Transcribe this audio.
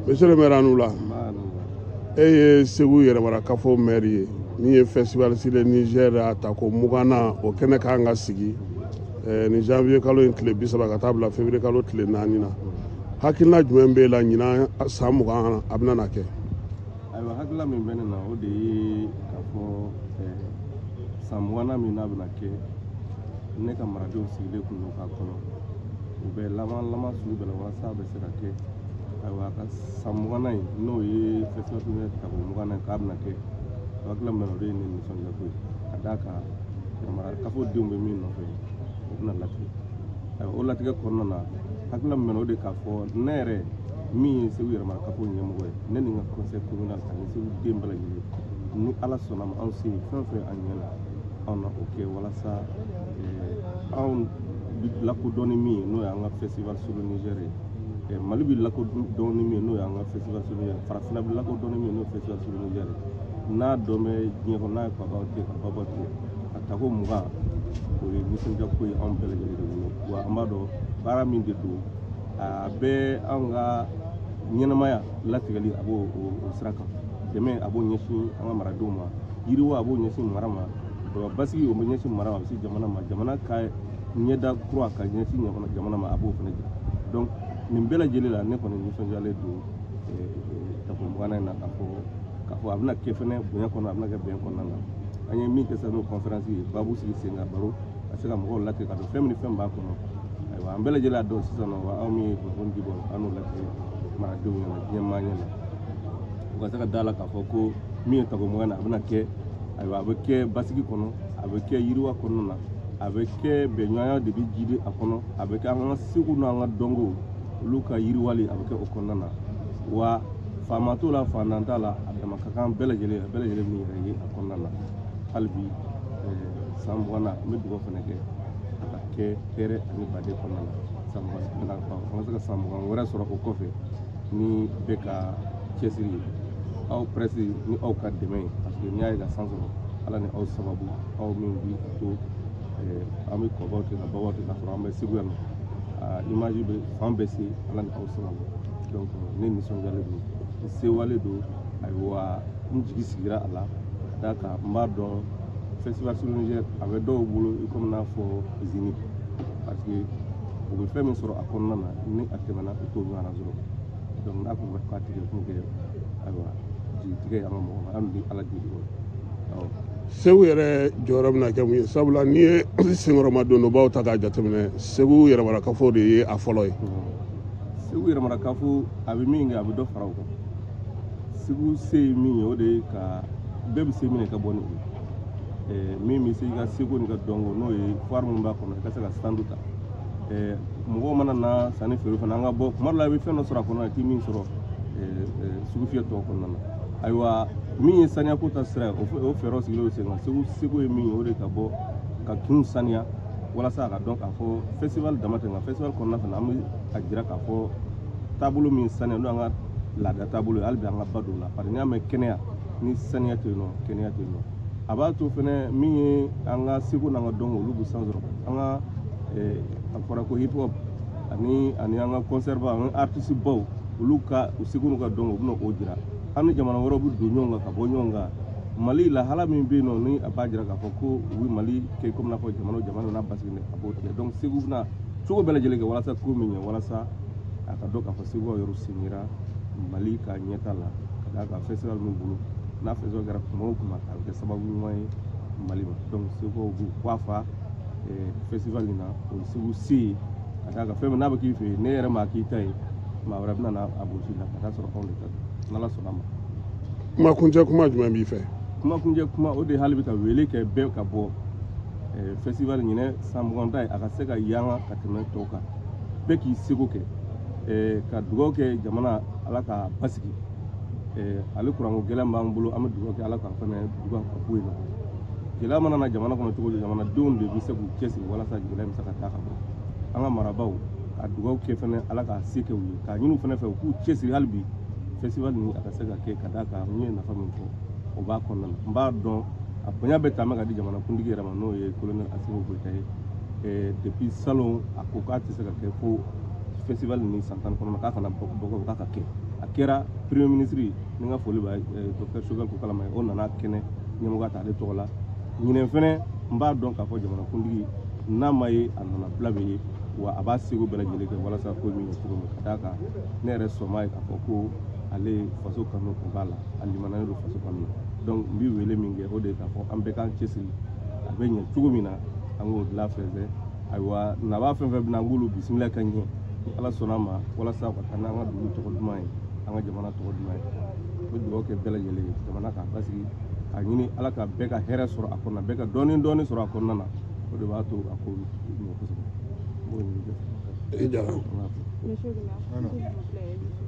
Monsieur le maire Anoula, et c'est vous yɛrɛmara kafo maire ye min ye festival sur le Niger a ta ko mugana o kɛnɛ kan ka sigi ni janvier kalo in tile 30 ka taa bila février kalo tile 4 na hakilina jumɛn b'e la ɲina san 20 a bɛna na kɛ ayiwa hakilina min bɛ ne na o de ye k'a fɔ san 20 min n'a bɛna kɛ ne ka maradenw sigilen kun don k'a kɔnɔ u bɛ laban sugu bɛɛ la walasa a bɛ se ka kɛ ayiwa ka san 20 in n'o ye festival ta ko 20 k'a bɛna kɛ hakilina min bɛ na o de ye ne nisɔndiya ko ye ka d'a kan kafo denw bɛ min nɔfɛ o bɛna latigɛ ayiwa o latigɛ kɔnɔna na hakilina min bɛ na o de k'a fɔ ne yɛrɛ min ye Segu yɛrɛmara kafo ɲɛmɔgɔ ye ne ni n ka conseil communal ani Segu den bɛɛ lajɛlen ni Ala sɔnna ma anw se fɛn o fɛn an ɲɛ la anw na o kɛ walasa anw bi lakodɔnni min ye n'o y'an ka festival sur le Niger ye Mali bi lakodɔnni min ye n'o y'an ka festival sur le Niger Farafinna bi lakodɔnni min ye n'o ye festival sur le Niger n'a dɔn bɛ diɲɛ kɔnɔ n'a ye Babaw tigɛ ka Babaw tigɛ a tako 20 o ye nisɔndiya ko ye anw bɛɛ lajɛlen de bolo wa an b'a dɔn baara min de don a bɛ anw ka ɲɛnamaya latigɛli a b'o sira kan dɛmɛ a b'o ɲɛsin an ka maradenw ma yiriwa a b'o ɲɛsin mara ma basigi o bɛ ɲɛsin mara ma a bɛ se jamana ma jamana ka ɲɛda kura ka ɲɛsin jamana ma a b'o fana jira donc nin bɛɛ lajɛlen la ne kɔni nisɔndiyalen don tako 20 in na k'a fɔ a bɛna kɛ fɛnɛ bonya kɔnɔ a bɛna kɛ bɛn kɔnɔna na an ye min kɛ sisan n'o conférence ye baabu sigi sen kan baro ka se ka mɔgɔw latigɛ ka don fɛn min ni fɛn b'a kɔnɔ ayiwa an bɛɛ lajɛlen y'a dɔn sisan nɔ wa anw min ye kunnafoni di bɔ an n'o latigɛ maradenw ɲɛna diɲɛ maa ɲɛna u ka se ka da la k'a fɔ ko min ye tako 20 na a bɛna kɛ ayiwa a bɛ kɛ basigi kɔnɔ a bɛ kɛ yiriwa kɔnɔna na a bɛ kɛ bɛnɲɔgɔnya de bɛ jidi a kɔnɔ a bɛ kɛ an ka segu n'an ka dɔnko olu ka yiriwali a bɛ kɛ o kɔnɔna na wa faama t'o la fantan t'a la a dama ka kan bɛɛ lajɛlen min yɛrɛ ye a kɔnɔna na hali bi san 20 na n bɛ dugawu fana kɛ a ka kɛ hɛrɛ ani baden kɔnɔna na san 20 an ka se ka san 20 wɛrɛ sɔrɔ o kɔfɛ ni bɛ ka cɛsiri ye aw presse ni aw ka dɛmɛ ye parce que n'i y'a ye ka san sɔrɔ ala ni aw sababu aw min bi to an bɛ kɔbaw tigɛ ka babaw tigɛ ka sɔrɔ an bɛ segu yan nɔ image bɛ fan bɛɛ se ala ni aw sababu donc ne nisɔndiyalen don n sewale don ayiwa n jigi sigira a la ka d'a kan n b'a dɔn festival sur le Niger a bɛ dɔw bolo i komi n'a fɔ zénith parce que u bɛ fɛn min sɔrɔ a kɔnɔna na ni a tɛmɛna u t'o ɲɔgɔnna sɔrɔ donc n'a kun bɛ k'a tigɛ kun kɛ ayiwa jigitigɛ ye an ka mɔgɔ ma an bɛ ala deli o Segu yɛrɛ jɔyɔrɔ bɛna kɛ mun ye sabula n'i ye senkɔrɔma dondobaw ta k'a jateminɛ Segu yɛrɛmara kafo de ye a fɔlɔ ye Segu yɛrɛmara kafo a bɛ min kɛ a bɛ dɔ fara o kan Segu se ye min ye o de ye ka bɛɛ bɛ se minɛ ka bɔ ni o ye min bɛ se i ka seko n'i ka dɔnko n'o ye foire min b'a kɔnɔ i ka se ka stand ta mɔgɔw mana na sanni feere fana an ka bɔ kuma dɔ la i bɛ fɛn dɔ sɔrɔ a kɔnɔ i tɛ min sɔrɔ sugu fiyɛ tɔw kɔnɔna na ayiwa min ye saniyako ta sira ye o fɛɛrɛw sigilen sen kan seko ye min ye o de ka bɔ ka kinw saniya walasa a ka dɔn k'a fɔ festival dama tɛ nka festival kɔnɔna fana an bɛ a jira k'a fɔ taabolo min saniya n'o y'an ka laada taabolo ye hali bi an ka ba don o la parce que n'i y'a mɛn kɛnɛya ni saniya tɛ yen nɔ kɛnɛya tɛ yen nɔ a b'a to fɛnɛ min ye an ka seko n'an ka dɔnko olu bɛ san sɔrɔ an ka a fɔra ko hip hop ani an ka concert baw an ka artiste baw olu ka u seko n'u ka dɔnko u bɛna o jira an ni jamana wɛrɛw bɛ don ɲɔgɔn kan ka bɔ ɲɔgɔn kan Mali lahala min bɛ yen nɔ ni a b'a jira k'a fɔ ko u bɛ Mali kɛ komi n'a fɔ jamana n'a basigi a b'o tigɛ donc Segu bɛna cogo bɛɛ lajɛlen kɛ walasa ko min ɲɛ walasa a ka dɔn k'a fɔ Segu yɔrɔ sigira Mali ka ɲɛta la ka d'a kan festival min bolo n'a festival kɛra kuma o kuma a bɛ kɛ sababu ɲuman ye Mali ma donc Segu b'u kɔ fa festival in na o ye Segu se ye ka d'a kan fɛn min n'a bɛ k'i fɛ yen ne yɛrɛ ma k'i ta ye maa wɛrɛ bɛna n'a gosi la ka taa sɔrɔ anw de ta don n'Ala sɔnna ma. Kumakuncɛ kuma jumɛn b'i fɛ? Kumakuncɛ kuma o de hali bɛ ka wele kɛ bɛɛ ka bɔ festival ɲinɛ san 20 ta ye a ka se ka yanga ka tɛmɛ tɔw kan bɛɛ k'i seko kɛ ka dugawu kɛ jamana ala ka basigi ale kuranko gɛlɛn b'an bolo an bɛ dugawu kɛ ala ka fɛnɛ dugawu ka bɔ yen nɔ gɛlɛya mana na jamana kɔnɔ cogo o cogo jamanadenw de bɛ se k'u cɛsiri walasa gɛlɛya bɛ se ka taa ka bɔ an ka marabaw ka dugawu kɛ fɛnɛ ala ka se kɛ u ye k'a ɲini u fɛnɛ fɛ u k'u cɛsiri hali bi festival nin a ka se ka kɛ ka d'a kan n ye nafa min fɔ o b'a kɔnɔna na n b'a dɔn a bonya bɛ taama ka di jamanakuntigi yɛrɛ ma n'o ye colonel Asimi Goyita ye depuis salon a ko k'a tɛ se ka kɛ fo festival ni santan kɔnɔ k'a kana bɔ k'a ka kɛ a kɛra premier ministre ni n ka foli b'a docteur Choguel ko kalama o nana kɛnɛ ɲɛmɔgɔ ta ale tɔgɔ la ɲinɛ fɛnɛ n b'a dɔn k'a fɔ jamanakuntigi n'a ma ye a nana bila bɛ ye wa a b'a seko bɛɛ lajɛlen kɛ walasa ko min kɛ cogo min ka d'a kan ne yɛrɛ sɔnma ye k'a fɔ ko ale faso kanu o b'a la a limaniyalen don faso kanu donc n bɛ wele min kɛ o de ye k'a fɔ an bɛɛ k'an cɛsiri a bɛ ɲɛ cogo min na an k'o dilan fɛnsɛn ayiwa naba fɛn fɛn bɛna an k'olu bisimila ka ɲɛ ni ala sɔnna ma walasa ka taa n'an ka dugu tɔgɔ duman ye an ka jamana tɔgɔ duman ye n bɛ dugawu kɛ bɛɛ lajɛlen ye jamana kan basigi a ɲini ala ka bɛɛ ka hɛrɛ sɔrɔ a kɔnɔna bɛɛ ka dɔɔnin sɔrɔ a kɔnɔna na o de b'a to a ko ɲɛ kosɛbɛ. I jara. Monsieur le maire, s'il vous plaît.